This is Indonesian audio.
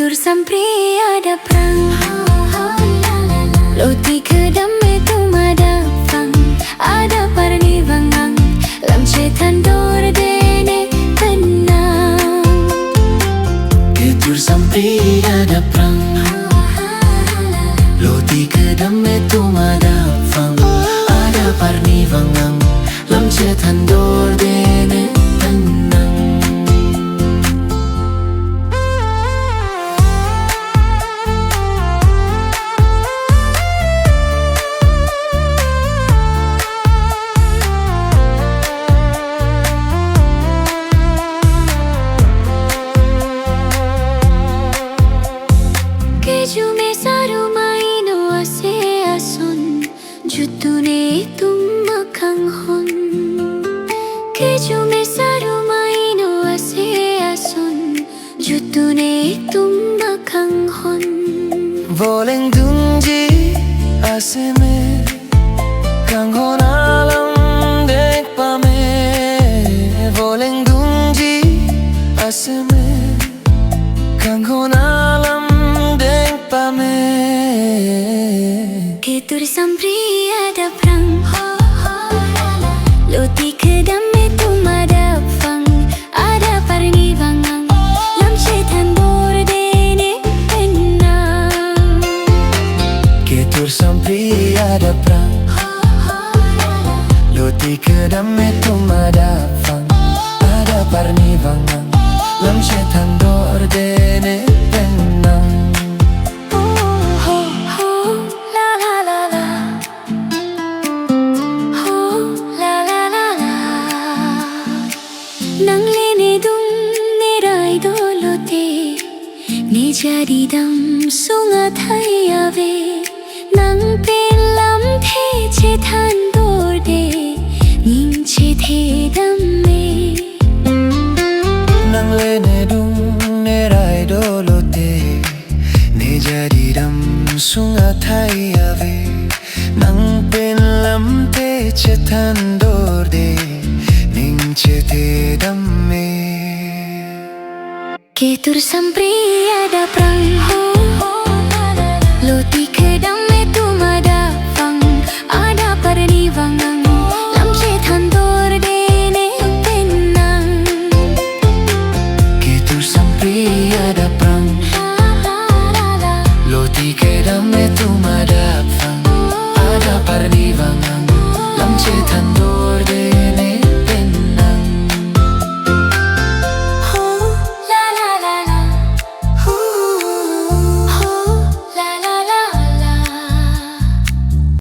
Ketur sampri ada perang, loti kedam itu madafang, ada parni vangang, lam cetan dor dene tenang. Ketur sampri ada perang, loti kedam itu madafang, ada parni vangang, lam cetan dor dene tenang. Kejume saru maino ase asun, jutune tumakang hon. Kejume saru maino ase asun, jutune tumakang hon. Voleng dunji aseme kang hon alam dek pame. Voleng dunji aseme kang hon alam dek pame. Ketur sampri ada perang, loti kedam itu madafang, ada parni vangang, lam cetan dor dene tenang. Ketur sampri ada perang, loti kedam itu madafang, ada parni vangang, lam cetan dor dene tenang. Nang lene dung nerai dolote, ne jadi dam sunga thai ave. Nang pelam the chetan dor de, ning che the dam me. Nang lene dung nerai dolote, ne jadi dam sunga thai ave. Nang pelam the chetan dor de, ning che the dam me. Ketur sampri ada perang, loti kedam itu madafang, ada parni vangang, lam cetan dor dene tenang. Ketur sampri ada perang, loti kedam itu madafang, ada parni vangang, lam cetan dor